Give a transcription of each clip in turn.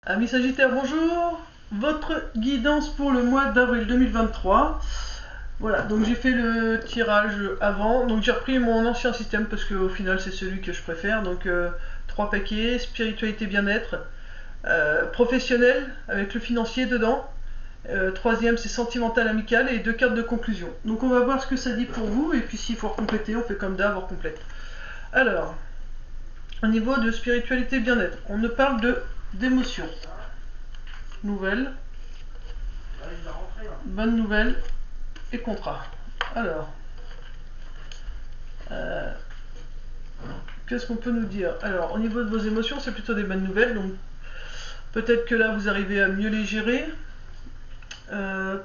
Amis Sagittaires, bonjour. Votre guidance pour le mois d'avril 2023. Voilà, donc j'ai fait le tirage avant. Donc j'ai repris mon ancien système parce qu'au final c'est celui que je préfère. Donc 3 paquets, spiritualité bien-être, professionnel avec le financier dedans. Troisième c'est sentimental amical et 2 cartes de conclusion. Donc on va voir ce que ça dit pour vous et puis s'il faut recompléter, on fait comme d'hab, on complète. Alors, au niveau de spiritualité bien-être, on ne parle de d'émotion. Nouvelle, bonne nouvelle et contrat. Alors, euh, qu'est-ce qu'on peut nous dire? Alors, au niveau de vos émotions, c'est plutôt des bonnes nouvelles. Donc, peut-être que là, vous arrivez à mieux les gérer. Euh,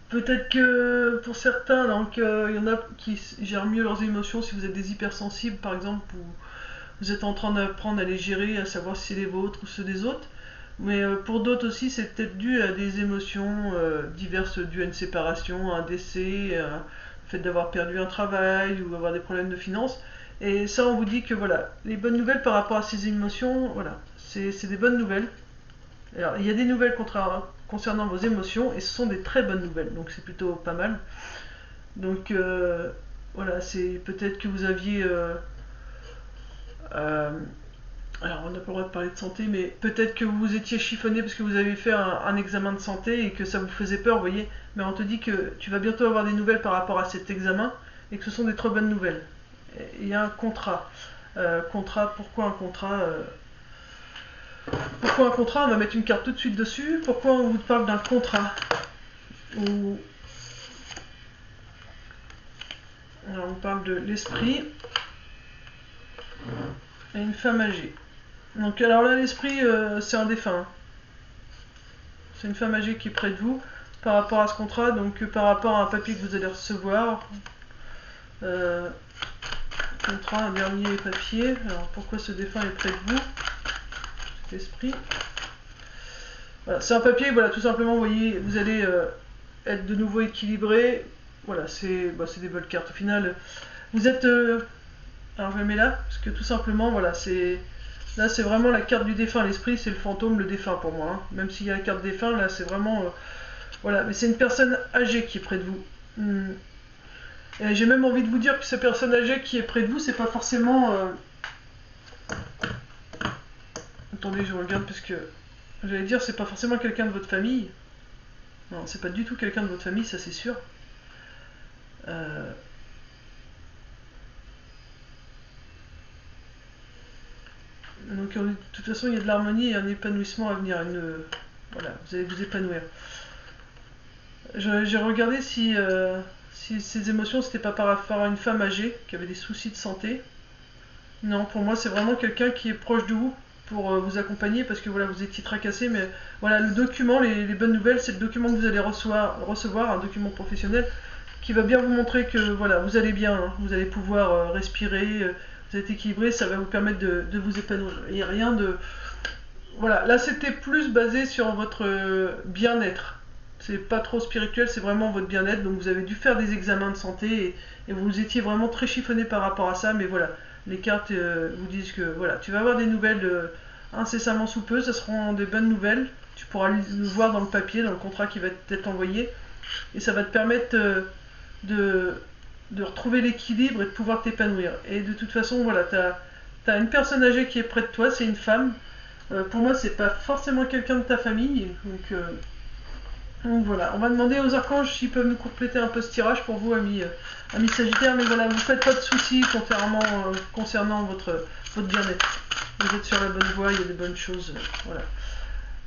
Peut-être que pour certains, donc, il y en a qui gèrent mieux leurs émotions. Si vous êtes des hypersensibles, par exemple, ou vous êtes en train d'apprendre à les gérer, à savoir si c'est les vôtres ou ceux des autres. Mais pour d'autres aussi, c'est peut-être dû à des émotions diverses, dues à une séparation, à un décès, le fait d'avoir perdu un travail ou avoir des problèmes de finances. Et ça, on vous dit que voilà, les bonnes nouvelles par rapport à ces émotions, voilà, c'est des bonnes nouvelles. Alors, il y a des nouvelles concernant vos émotions et ce sont des très bonnes nouvelles, donc c'est plutôt pas mal. Donc voilà, c'est peut-être que vous aviez euh, alors, on n'a pas le droit de parler de santé, mais peut-être que vous étiez chiffonné parce que vous avez fait un examen de santé et que ça vous faisait peur, vous voyez. Mais on te dit que tu vas bientôt avoir des nouvelles par rapport à cet examen et que ce sont des très bonnes nouvelles. Il y a un contrat. Pourquoi un contrat Pourquoi un contrat? On va mettre une carte tout de suite dessus. Pourquoi on vous parle d'un contrat? Ou... Alors, on parle de l'esprit et une femme âgée. Donc, alors là, l'esprit, c'est un défunt. C'est une femme âgée qui est près de vous par rapport à ce contrat, donc par rapport à un papier que vous allez recevoir. Euh, Contrat, un dernier papier. Alors pourquoi ce défunt est près de vous? Cet esprit. Voilà, c'est un papier, voilà, tout simplement, vous voyez, vous allez être de nouveau équilibré. Voilà, c'est des belles cartes. Au final, vous êtes. Alors je le mets là, parce que tout simplement, voilà, c'est. Là, c'est vraiment la carte du défunt. L'esprit, c'est le fantôme, le défunt pour moi. Hein. Même s'il y a la carte défunt, là, c'est vraiment. Voilà, mais c'est une personne âgée qui est près de vous. J'ai même envie de vous dire que cette personne âgée qui est près de vous, c'est pas forcément. Attendez, je regarde parce que j'allais dire, c'est pas forcément quelqu'un de votre famille. Non, c'est pas du tout quelqu'un de votre famille, ça c'est sûr. Euh, Donc de toute façon, il y a de l'harmonie et un épanouissement à venir. Voilà, vous allez vous épanouir. J'ai regardé si ces émotions, c'était pas par rapport à une femme âgée qui avait des soucis de santé. Non, pour moi, c'est vraiment quelqu'un qui est proche de vous pour vous accompagner parce que voilà, vous étiez tracassé. Mais voilà, le document, les bonnes nouvelles, c'est le document que vous allez recevoir, un document professionnel qui va bien vous montrer que voilà, vous allez bien, hein, vous allez pouvoir respirer, vous êtes équilibré, ça va vous permettre de vous épanouir. Il n'y a rien de. Voilà, là c'était plus basé sur votre bien-être. C'est pas trop spirituel, c'est vraiment votre bien-être. Donc vous avez dû faire des examens de santé et vous étiez vraiment très chiffonné par rapport à ça. Mais voilà, les cartes vous disent que voilà, tu vas avoir des nouvelles incessamment sous peu, ça seront des bonnes nouvelles. Tu pourras le voir dans le papier, dans le contrat qui va t'être envoyé. Et ça va te permettre de, de retrouver l'équilibre et de pouvoir t'épanouir. Et de toute façon, voilà, t'as une personne âgée qui est près de toi, c'est une femme. Pour moi, c'est pas forcément quelqu'un de ta famille. Donc voilà, on va demander aux archanges s'ils peuvent nous compléter un peu ce tirage pour vous, amis Sagittaires. Mais voilà, vous faites pas de soucis concernant votre bien-être. Vous êtes sur la bonne voie, il y a des bonnes choses. Voilà.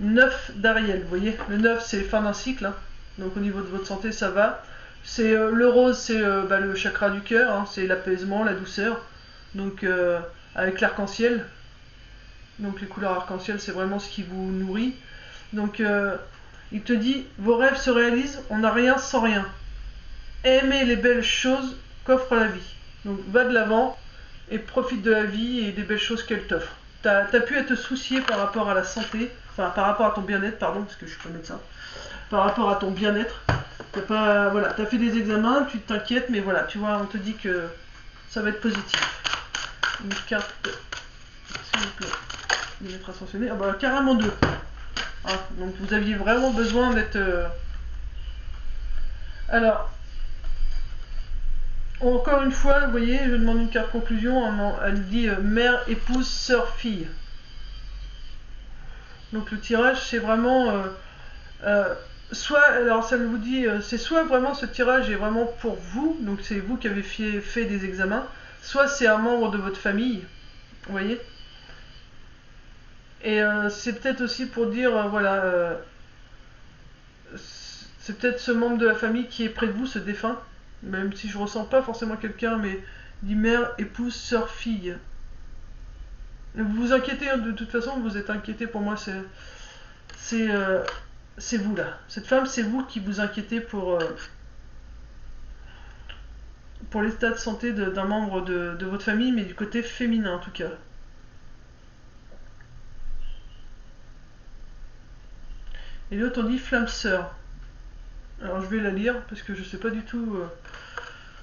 9 d'Ariel, vous voyez, le 9 c'est fin d'un cycle, hein. Donc au niveau de votre santé ça va. C'est le rose, c'est le chakra du cœur, hein. C'est l'apaisement, la douceur. Donc avec l'arc-en-ciel, donc les couleurs arc-en-ciel c'est vraiment ce qui vous nourrit. Donc il te dit, vos rêves se réalisent, on n'a rien sans rien. Aimez les belles choses qu'offre la vie. Donc va de l'avant et profite de la vie et des belles choses qu'elle t'offre. T'as pu te soucier par rapport à la santé, enfin par rapport à ton bien-être, pardon, parce que je suis pas médecin, par rapport à ton bien-être. T'as fait des examens, tu t'inquiètes, mais voilà, tu vois, on te dit que ça va être positif. Une carte, s'il vous plaît. des maîtres ascensionnés. Ah bah carrément deux. Ah, donc vous aviez vraiment besoin d'être... Alors, encore une fois, vous voyez, je demande une carte conclusion, elle dit mère, épouse, sœur, fille. Donc le tirage, c'est vraiment... soit, alors ça vous dit, c'est soit vraiment ce tirage est vraiment pour vous, donc c'est vous qui avez fait des examens, soit c'est un membre de votre famille, vous voyez. Et c'est peut-être aussi pour dire, voilà, c'est peut-être ce membre de la famille qui est près de vous, ce défunt, même si je ressens pas forcément quelqu'un, mais dit mère, épouse, sœur, fille. Vous vous inquiétez, hein, de toute façon, vous vous êtes inquiété, pour moi, c'est vous là. Cette femme, c'est vous qui vous inquiétez pour l'état de santé d'un membre de votre famille, mais du côté féminin en tout cas. Et l'autre, on dit flamme sœur. Alors je vais la lire parce que je sais pas du tout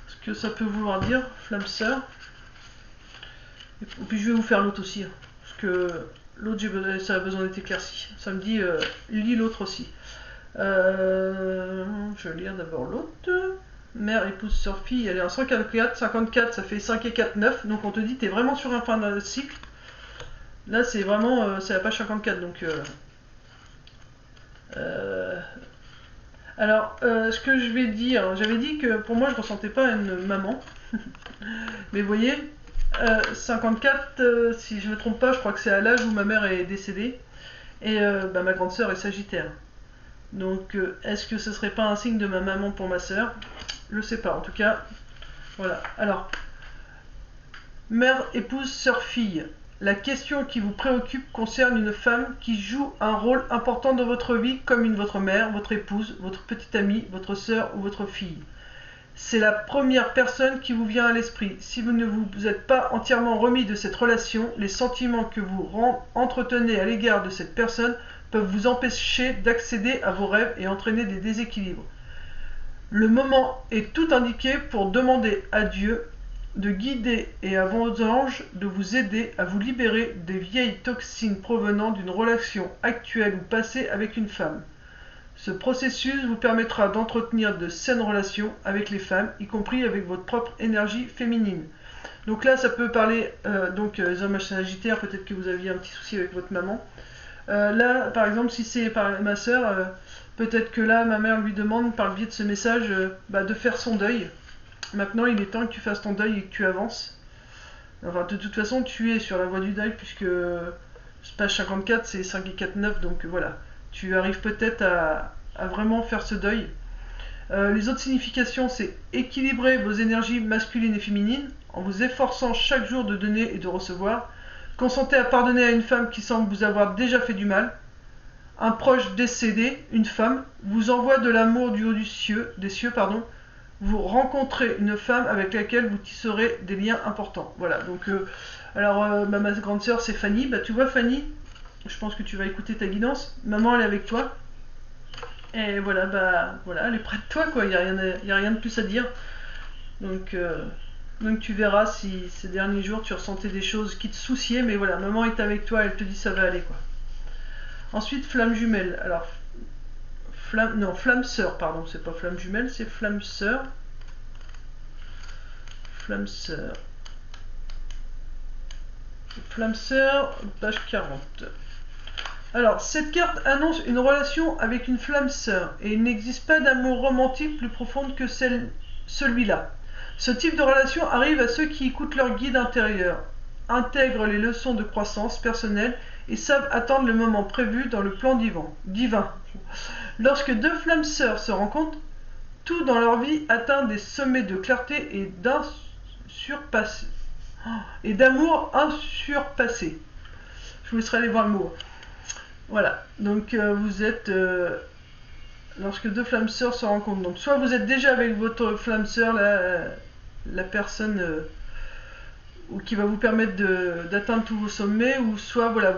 ce que ça peut vouloir dire, flamme sœur. Et puis je vais vous faire l'autre aussi, hein, parce que l'autre, ça a besoin d'être éclairci. Ça me dit, lis l'autre aussi. Je vais lire d'abord l'autre. Mère, épouse, sœur, fille, elle est en 144, 54, ça fait 5 et 4, 9. Donc on te dit, t'es vraiment sur un fin de cycle. Là, c'est vraiment, c'est la page 54, donc... alors, ce que je vais dire, j'avais dit que pour moi, je ressentais pas une maman. Mais vous voyez, 54, si je ne me trompe pas, je crois que c'est à l'âge où ma mère est décédée. Et bah, ma grande sœur est sagittaire. Donc, est-ce que ce serait pas un signe de ma maman pour ma sœur? Je sais pas, en tout cas, voilà. Alors, mère, épouse, sœur, fille. La question qui vous préoccupe concerne une femme qui joue un rôle important dans votre vie, comme votre mère, votre épouse, votre petite amie, votre sœur ou votre fille. C'est la première personne qui vous vient à l'esprit. Si vous ne vous êtes pas entièrement remis de cette relation, les sentiments que vous entretenez à l'égard de cette personne peuvent vous empêcher d'accéder à vos rêves et entraîner des déséquilibres. Le moment est tout indiqué pour demander à Dieu de guider et à vos anges de vous aider à vous libérer des vieilles toxines provenant d'une relation actuelle ou passée avec une femme. Ce processus vous permettra d'entretenir de saines relations avec les femmes, y compris avec votre propre énergie féminine. Donc là, ça peut parler, les hommes sagittaires, peut-être que vous aviez un petit souci avec votre maman. Là, par exemple, si c'est ma soeur, peut-être que là, ma mère lui demande, par le biais de ce message, de faire son deuil. Maintenant, il est temps que tu fasses ton deuil et que tu avances. Enfin, de toute façon, tu es sur la voie du deuil, puisque page 54, c'est 5 et 4, 9, donc voilà. Tu arrives peut-être à vraiment faire ce deuil. Les autres significations, c'est équilibrer vos énergies masculines et féminines, en vous efforçant chaque jour de donner et de recevoir. Consentez à pardonner à une femme qui semble vous avoir déjà fait du mal. Un proche décédé, une femme, vous envoie de l'amour du haut des cieux, vous rencontrez une femme avec laquelle vous tisserez des liens importants. Voilà, donc, ma grande sœur, c'est Fanny. Bah, tu vois, Fanny, je pense que tu vas écouter ta guidance. Maman, elle est avec toi. Et voilà, voilà, elle est près de toi, quoi. Il n'y a rien de plus à dire. Donc tu verras si ces derniers jours, tu ressentais des choses qui te souciaient. Mais voilà, maman est avec toi, elle te dit ça va aller, quoi. Ensuite, flamme jumelle. Alors, flamme sœur, pardon, c'est pas flamme jumelle, c'est flamme sœur. Flamme sœur. Flamme sœur, page 40. Alors, cette carte annonce une relation avec une flamme sœur, et il n'existe pas d'amour romantique plus profonde que celui-là. Ce type de relation arrive à ceux qui écoutent leur guide intérieur, intègrent les leçons de croissance personnelle et savent attendre le moment prévu dans le plan divin. Lorsque deux flammes sœurs se rencontrent, tout dans leur vie atteint des sommets de clarté et d'amour insurpassé. Je vous laisserai aller voir le mot. Voilà, donc vous êtes... lorsque deux flammes sœurs se rencontrent, donc soit vous êtes déjà avec votre flamme sœur, la personne qui va vous permettre d'atteindre tous vos sommets, ou soit voilà,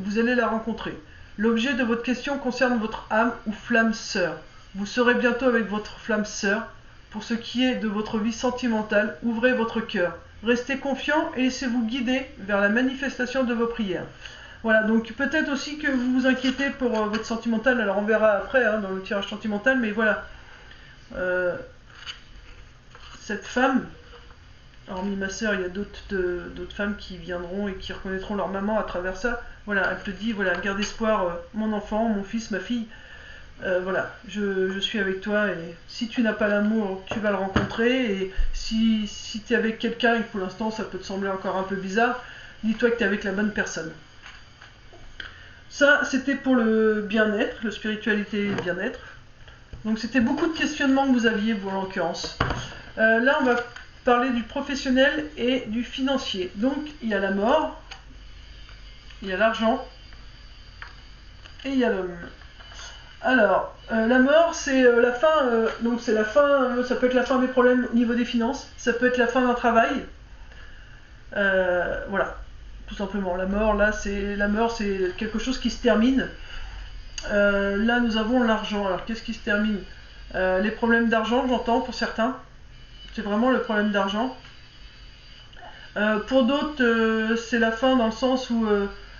vous allez la rencontrer. L'objet de votre question concerne votre âme ou flamme sœur. Vous serez bientôt avec votre flamme sœur. Pour ce qui est de votre vie sentimentale, ouvrez votre cœur. Restez confiant et laissez-vous guider vers la manifestation de vos prières. Voilà, donc peut-être aussi que vous vous inquiétez pour votre sentimental, alors on verra après hein, dans le tirage sentimental, mais voilà. Cette femme, hormis ma soeur, il y a d'autres femmes qui viendront et qui reconnaîtront leur maman à travers ça. Voilà, elle te dit, voilà, garde espoir, mon enfant, mon fils, ma fille, voilà, je suis avec toi et si tu n'as pas l'amour, tu vas le rencontrer et si tu es avec quelqu'un et que pour l'instant ça peut te sembler encore un peu bizarre, dis-toi que tu es avec la bonne personne. Ça, c'était pour le bien-être, la spiritualité et le bien-être. Donc c'était beaucoup de questionnements que vous aviez, vous en l'occurrence. Là, on va parler du professionnel et du financier. Donc il y a la mort, il y a l'argent et il y a l'homme. Alors, la mort, c'est la fin, donc c'est la fin, ça peut être la fin des problèmes au niveau des finances, ça peut être la fin d'un travail, voilà, tout simplement. La mort, c'est quelque chose qui se termine. Là, nous avons l'argent. Alors, qu'est-ce qui se termine? Les problèmes d'argent, j'entends, pour certains. C'est vraiment le problème d'argent. Pour d'autres, c'est la fin dans le sens où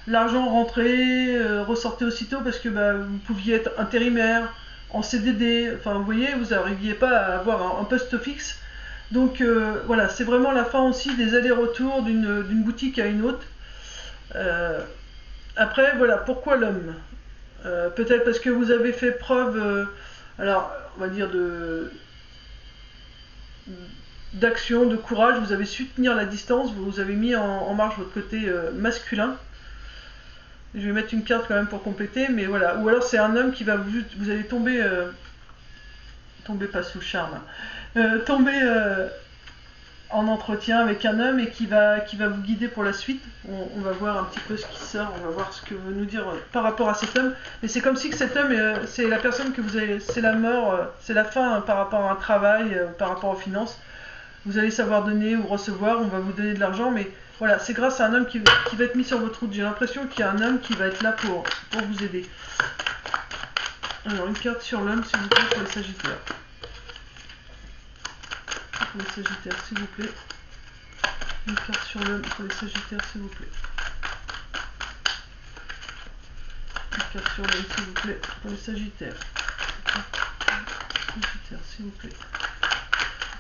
l'argent rentrait, ressortait aussitôt parce que vous pouviez être intérimaire, en CDD, enfin vous voyez, vous n'arriviez pas à avoir un poste fixe. Donc voilà, c'est vraiment la fin aussi des allers-retours d'une boutique à une autre. Après, voilà, pourquoi l'homme? Peut-être parce que vous avez fait preuve, alors on va dire d'action, de courage, vous avez su tenir la distance, vous avez mis en marche votre côté masculin. Je vais mettre une carte quand même pour compléter, mais voilà. Ou alors c'est un homme qui va vous allez tomber pas sous le charme, tomber en entretien avec un homme et qui va vous guider pour la suite. On va voir un petit peu ce qui sort, on va voir ce que veut nous dire par rapport à cet homme. Mais c'est comme si que cet homme, c'est la personne que vous avez, c'est la mort, c'est la fin par rapport à un travail, par rapport aux finances. Vous allez savoir donner ou recevoir, on va vous donner de l'argent, mais voilà, c'est grâce à un homme qui va être mis sur votre route. J'ai l'impression qu'il y a un homme qui va être là pour vous aider. Alors, une carte sur l'homme, s'il vous plaît, pour les Sagittaires. Pour les Sagittaires, s'il vous plaît. Une carte sur l'homme pour les Sagittaires, s'il vous plaît. Une carte sur l'homme, s'il vous plaît, pour les Sagittaires. Sagittaires, s'il vous plaît.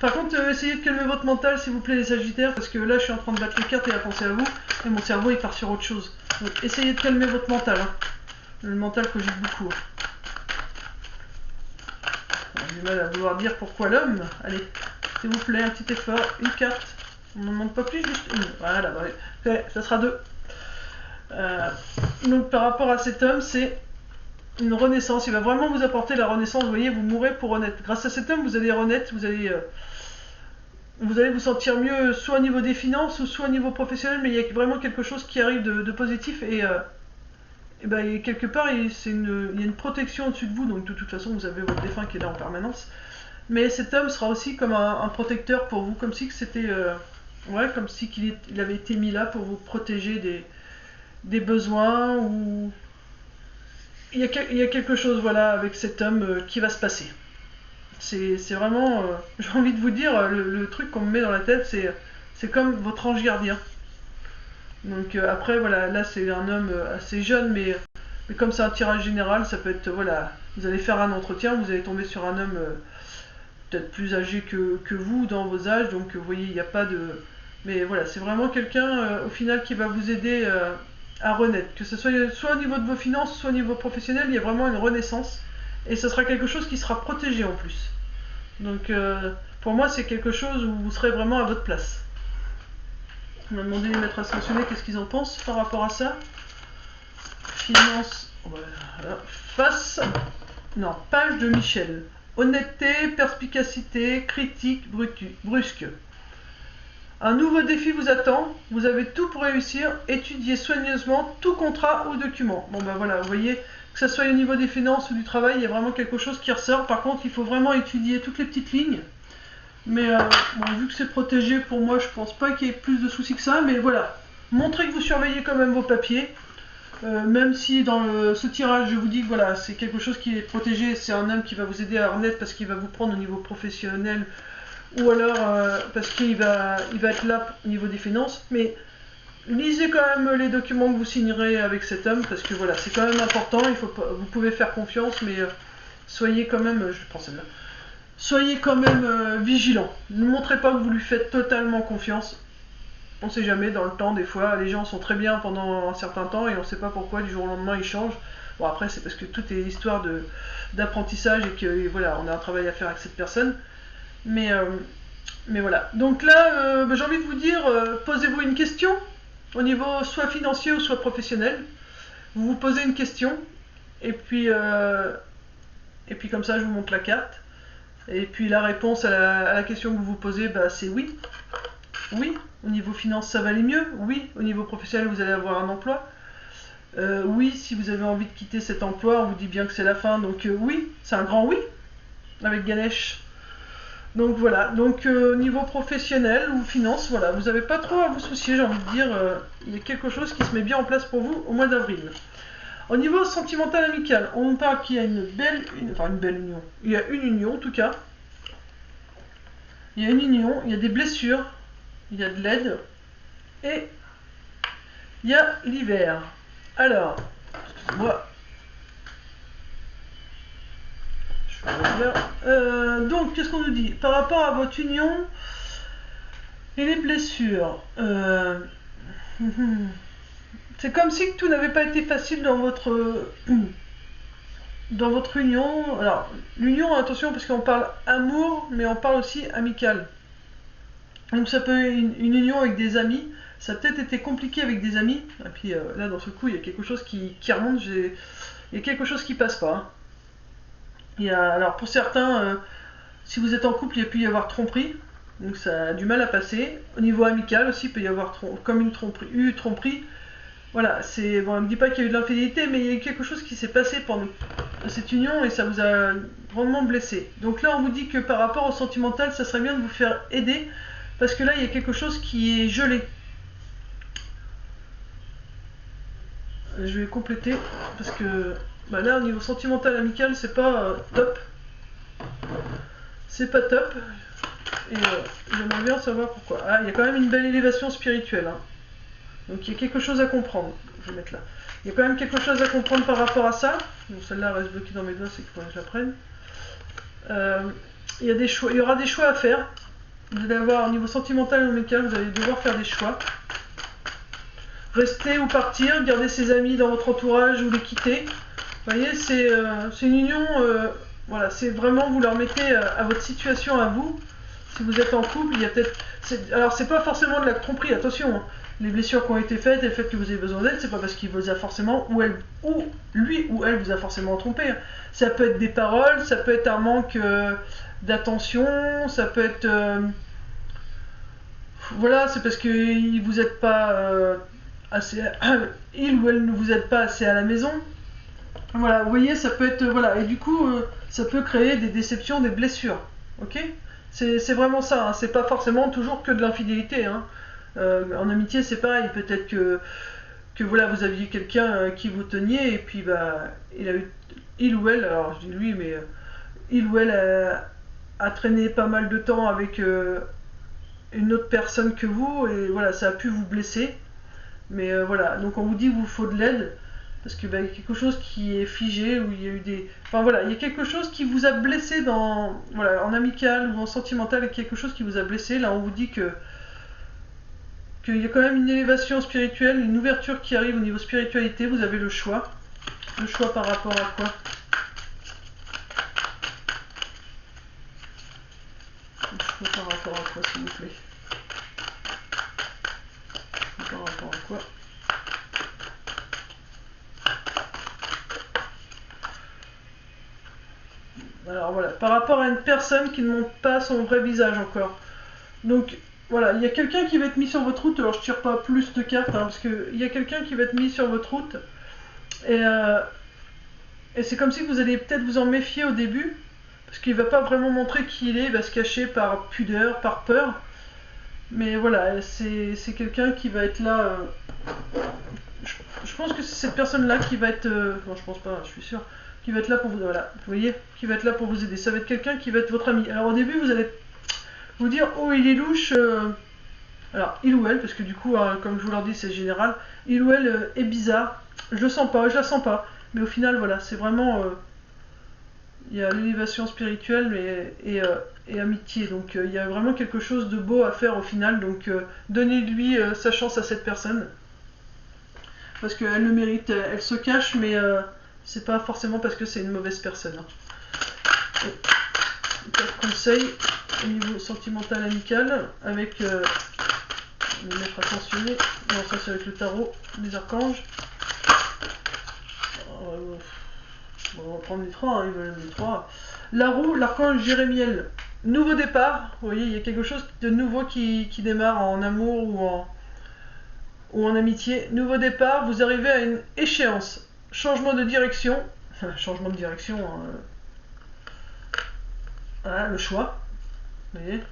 Par contre, essayez de calmer votre mental, s'il vous plaît, les Sagittaires, parce que là, je suis en train de battre les cartes et à penser à vous, et mon cerveau, il part sur autre chose. Donc, essayez de calmer votre mental. Hein. Le mental cogite beaucoup. J'ai du mal à vouloir dire pourquoi l'homme. Allez, s'il vous plaît, un petit effort, une carte. On n'en demande pas plus, juste une. Voilà, ouais. Ça sera deux. Donc, par rapport à cet homme, c'est une renaissance. Il va vraiment vous apporter la renaissance. Vous voyez, vous mourrez pour renaître. Grâce à cet homme, vous allez renaître, vous allez vous sentir mieux, soit au niveau des finances, ou soit au niveau professionnel, mais il y a vraiment quelque chose qui arrive de positif, et quelque part, il y a une protection au-dessus de vous, donc de toute façon, vous avez votre défunt qui est là en permanence. Mais cet homme sera aussi comme un protecteur pour vous, comme si c'était... comme si il avait été mis là pour vous protéger des besoins, ou... Il y a quelque chose, voilà, avec cet homme qui va se passer. C'est vraiment, j'ai envie de vous dire, le truc qu'on me met dans la tête, c'est comme votre ange gardien. Donc après, voilà, là c'est un homme assez jeune, mais comme c'est un tirage général, ça peut être, voilà, vous allez faire un entretien, vous allez tomber sur un homme peut-être plus âgé que vous dans vos âges, donc vous voyez, il n'y a pas de... Mais voilà, c'est vraiment quelqu'un au final qui va vous aider à renaître. Que ce soit au niveau de vos finances, soit au niveau professionnel, il y a vraiment une renaissance. Et ce sera quelque chose qui sera protégé en plus. Donc pour moi, c'est quelque chose où vous serez vraiment à votre place. On m'a demandé les maîtres ascensionnés qu'est-ce qu'ils en pensent par rapport à ça. Finance, voilà. Face, non, page de Michel. Honnêteté, perspicacité, critique, brusque. Un nouveau défi vous attend, vous avez tout pour réussir, étudiez soigneusement tout contrat ou document. Bon ben voilà, vous voyez, que ce soit au niveau des finances ou du travail, il y a vraiment quelque chose qui ressort. Par contre, il faut vraiment étudier toutes les petites lignes. Mais vu que c'est protégé, pour moi, je pense pas qu'il y ait plus de soucis que ça. Mais voilà, montrez que vous surveillez quand même vos papiers. Même si dans ce tirage, je vous dis que voilà, c'est quelque chose qui est protégé, c'est un homme qui va vous aider à renaître parce qu'il va vous prendre au niveau professionnel, ou alors parce qu'il va être là au niveau des finances. Mais lisez quand même les documents que vous signerez avec cet homme, parce que voilà, c'est quand même important, il faut pas, vous pouvez faire confiance, mais soyez quand même, je prends celle-là, soyez quand même vigilant. Ne montrez pas que vous lui faites totalement confiance. On sait jamais, dans le temps, des fois, les gens sont très bien pendant un certain temps et on sait pas pourquoi, du jour au lendemain, ils changent. Bon, après, c'est parce que tout est histoire d'apprentissage et que voilà, on a un travail à faire avec cette personne. Mais, euh, mais voilà. Donc là, j'ai envie de vous dire, posez-vous une question au niveau soit financier ou soit professionnel. Vous vous posez une question et puis comme ça, je vous montre la carte. Et puis la réponse à la question que vous vous posez, bah, c'est oui. Oui. Au niveau finance, ça va aller mieux. Oui. Au niveau professionnel, vous allez avoir un emploi. Oui, si vous avez envie de quitter cet emploi, on vous dit bien que c'est la fin. Donc oui, c'est un grand oui avec Ganesh. Donc voilà, donc au niveau professionnel ou finance, voilà, vous n'avez pas trop à vous soucier, j'ai envie de dire, il y a quelque chose qui se met bien en place pour vous au mois d'avril. Au niveau sentimental amical, on parle qu'il y a une belle union. Il y a une union en tout cas. Il y a une union, il y a des blessures, il y a de l'aide et il y a l'hiver. Alors, moi, je vais revenir. Donc, qu'est-ce qu'on nous dit par rapport à votre union et les blessures? C'est comme si tout n'avait pas été facile dans votre union. Alors, l'union, attention, parce qu'on parle amour, mais on parle aussi amical. Donc ça peut être une union avec des amis. Ça a peut-être été compliqué avec des amis. Et puis là, dans ce coup, il y a quelque chose qui remonte. Il y a quelque chose qui passe pas. Alors pour certains, si vous êtes en couple, il peut y avoir tromperie. Donc ça a du mal à passer. Au niveau amical aussi, il peut y avoir comme une tromperie. Voilà, bon, on ne me dit pas qu'il y a eu de l'infidélité, mais il y a eu quelque chose qui s'est passé pendant cette union et ça vous a grandement blessé. Donc là, on vous dit que par rapport au sentimental, ça serait bien de vous faire aider, parce que là, il y a quelque chose qui est gelé. Je vais compléter, parce que bah là, au niveau sentimental amical, c'est pas top. C'est pas top. Et j'aimerais bien savoir pourquoi. Ah, il y a quand même une belle élévation spirituelle. Hein. Donc il y a quelque chose à comprendre. Je vais mettre là. Il y a quand même quelque chose à comprendre par rapport à ça. Donc celle-là reste bloquée dans mes doigts, c'est qu'il faudrait que je la prenne. Il y aura des choix à faire. Vous allez avoir au niveau sentimental et amical, vous allez devoir faire des choix. Rester ou partir, garder ses amis dans votre entourage ou les quitter. Vous voyez, c'est une union. Voilà, c'est vraiment vous leur mettez à votre situation à vous. Si vous êtes en couple, il y a peut-être. Alors c'est pas forcément de la tromperie, attention. Hein. Les blessures qui ont été faites et le fait que vous avez besoin d'aide, c'est pas parce qu'il vous a forcément, ou lui ou elle vous a forcément trompé. Hein. Ça peut être des paroles, ça peut être un manque d'attention, ça peut être. Voilà, c'est parce qu'il vous aide pas assez. Il ou elle ne vous aide pas assez à la maison. Voilà, vous voyez, ça peut être. Voilà, et du coup, ça peut créer des déceptions, des blessures. Ok? C'est vraiment ça, hein. C'est pas forcément toujours que de l'infidélité. Hein. En amitié, c'est pareil. Peut-être que voilà, vous aviez quelqu'un qui vous teniez et puis bah, il ou elle, alors je dis lui, mais il ou elle a traîné pas mal de temps avec une autre personne que vous et voilà, ça a pu vous blesser. Mais voilà, donc on vous dit qu'il vous faut de l'aide. Parce que bah, il y a quelque chose qui est figé, où il y a eu des. Enfin voilà, il y a quelque chose qui vous a blessé voilà, en amical ou en sentimental, il y a quelque chose qui vous a blessé. Là, on vous dit qu'il y a quand même une élévation spirituelle, une ouverture qui arrive au niveau spiritualité. Vous avez le choix. Le choix par rapport à quoi? Le choix par rapport à quoi, s'il vous plaît? Par rapport à quoi? Alors voilà, par rapport à une personne qui ne montre pas son vrai visage encore. Donc voilà, il y a quelqu'un qui va être mis sur votre route. Alors je tire pas plus de cartes, hein, parce qu'il y a quelqu'un qui va être mis sur votre route. Et c'est comme si vous allez peut-être vous en méfier au début. Parce qu'il va pas vraiment montrer qui il va se cacher par pudeur, par peur. Mais voilà, c'est quelqu'un qui va être là. Je pense que c'est cette personne-là qui va être. Non, je pense pas, je suis sûr. Qui va être là pour vous. Voilà, vous voyez, qui va être là pour vous aider. Ça va être quelqu'un qui va être votre ami. Alors au début, vous allez vous dire, oh, il est louche. Alors, il ou elle, parce que du coup, comme je vous l'ai dit, c'est général, il ou elle est bizarre, je le sens pas, je la sens pas, mais au final, voilà, c'est vraiment... il y a l'élévation spirituelle et amitié, donc il y a vraiment quelque chose de beau à faire au final, donc donnez-lui sa chance à cette personne, parce qu'elle le mérite, elle se cache, mais c'est pas forcément parce que c'est une mauvaise personne. Hein. Quatre conseils au niveau sentimental amical, avec le maître attentionné, non ça c'est avec le tarot, les archanges. Bon, on va prendre les trois, hein, ils veulent les trois. La roue, l'archange Jérémiel. Nouveau départ, vous voyez, il y a quelque chose de nouveau qui démarre en amour ou en amitié. Nouveau départ, vous arrivez à une échéance. Changement de direction. Enfin, changement de direction. Voilà, le choix. Vous voyez,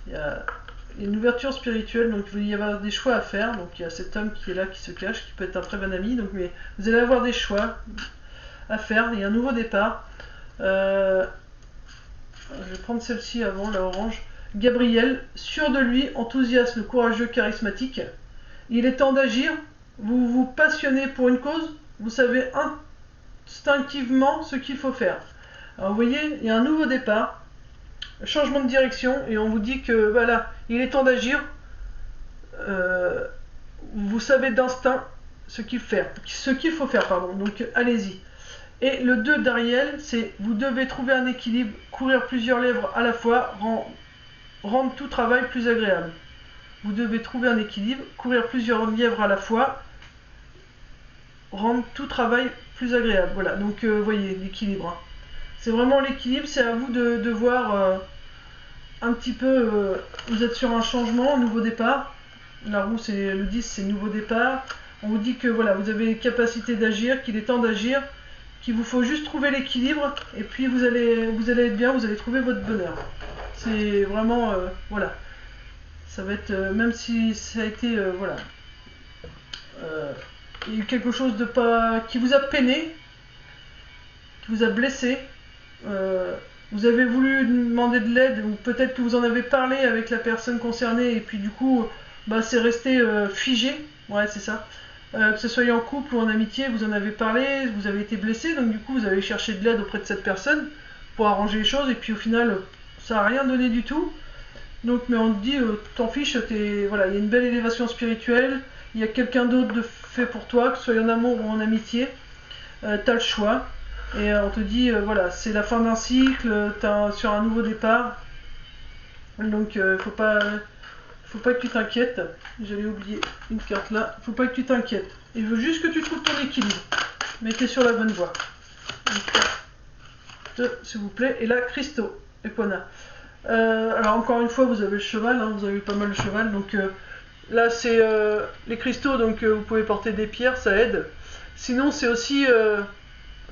il y a une ouverture spirituelle, donc il va y avoir des choix à faire. Donc il y a cet homme qui est là, qui se cache, qui peut être un très bon ami. Donc, mais vous allez avoir des choix à faire. Il y a un nouveau départ. Je vais prendre celle-ci avant, la orange. Gabriel, sûr de lui, enthousiaste, courageux, charismatique. Il est temps d'agir. Vous vous passionnez pour une cause. Vous savez instinctivement ce qu'il faut faire. Alors vous voyez, il y a un nouveau départ, changement de direction, et on vous dit que voilà, il est temps d'agir. Vous savez d'instinct ce qu'il faut faire, pardon. Donc allez-y. Et le 2 d'Ariel, c'est vous devez trouver un équilibre, courir plusieurs lèvres à la fois, rendre tout travail plus agréable. Vous devez trouver un équilibre, courir plusieurs lièvres à la fois, rendre tout travail plus agréable. Voilà, donc vous voyez l'équilibre. Hein. C'est vraiment l'équilibre, c'est à vous de voir un petit peu, vous êtes sur un changement, un nouveau départ. La roue, c'est le 10, c'est nouveau départ. On vous dit que voilà, vous avez les capacités d'agir, qu'il est temps d'agir, qu'il vous faut juste trouver l'équilibre, et puis vous allez être bien, vous allez trouver votre bonheur. C'est vraiment, voilà. Ça va être, même si ça a été, voilà. Il y a eu quelque chose de pas... qui vous a peiné, qui vous a blessé. Vous avez voulu demander de l'aide, ou peut-être que vous en avez parlé avec la personne concernée, et puis du coup, bah, c'est resté figé. Ouais, c'est ça. Que ce soit en couple ou en amitié, vous en avez parlé, vous avez été blessé, donc du coup vous avez cherché de l'aide auprès de cette personne pour arranger les choses, et puis au final ça n'a rien donné du tout. Donc mais on te dit, t'en fiches, voilà, il y a une belle élévation spirituelle, il y a quelqu'un d'autre de fait pour toi, que ce soit en amour ou en amitié, t'as le choix, et on te dit, voilà, c'est la fin d'un cycle, t'es sur un nouveau départ, donc faut pas que tu t'inquiètes, j'allais oublier une carte là, faut pas que tu t'inquiètes, il veut juste que tu trouves ton équilibre, mais t'es sur la bonne voie. S'il vous plaît, et là, Christo, Epona. Alors encore une fois, vous avez le cheval, hein, vous avez eu pas mal de cheval, donc là c'est les cristaux, donc vous pouvez porter des pierres, ça aide. Sinon c'est aussi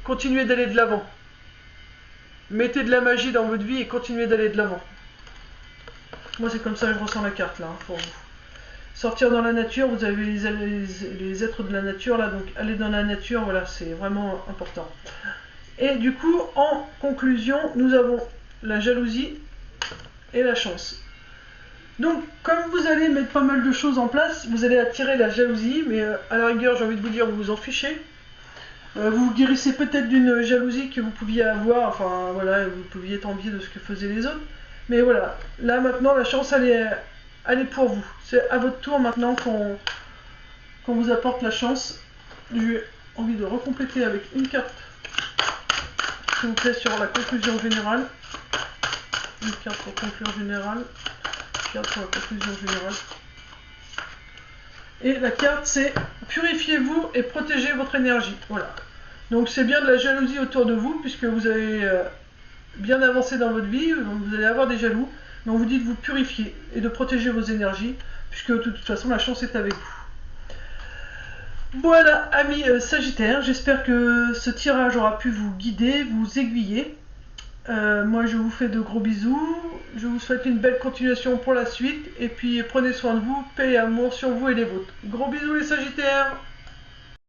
continuer d'aller de l'avant. Mettez de la magie dans votre vie et continuez d'aller de l'avant. Moi c'est comme ça que je ressens la carte là, hein, pour vous. Sortir dans la nature, vous avez les êtres de la nature là, donc aller dans la nature, voilà, c'est vraiment important. Et du coup, en conclusion, nous avons la jalousie et la chance. Donc, comme vous allez mettre pas mal de choses en place, vous allez attirer la jalousie, mais à la rigueur, j'ai envie de vous dire, vous vous en fichez. Vous vous guérissez peut-être d'une jalousie que vous pouviez avoir, enfin voilà, vous pouviez être envié de ce que faisaient les autres. Mais voilà, là maintenant, la chance, elle est pour vous. C'est à votre tour maintenant qu'on vous apporte la chance. J'ai envie de recompléter avec une carte, s'il vous plaît, sur la conclusion générale. Une carte pour conclure générale. Une carte pour la conclusion générale. Et la carte, c'est purifiez-vous et protégez votre énergie. Voilà. Donc c'est bien de la jalousie autour de vous, puisque vous avez bien avancé dans votre vie, donc vous allez avoir des jaloux. Mais on vous dit de vous purifier et de protéger vos énergies, puisque de toute façon la chance est avec vous. Voilà, amis Sagittaires, j'espère que ce tirage aura pu vous guider, vous aiguiller. Moi je vous fais de gros bisous, je vous souhaite une belle continuation pour la suite, et puis prenez soin de vous, paix et amour sur vous et les vôtres. Gros bisous les Sagittaires!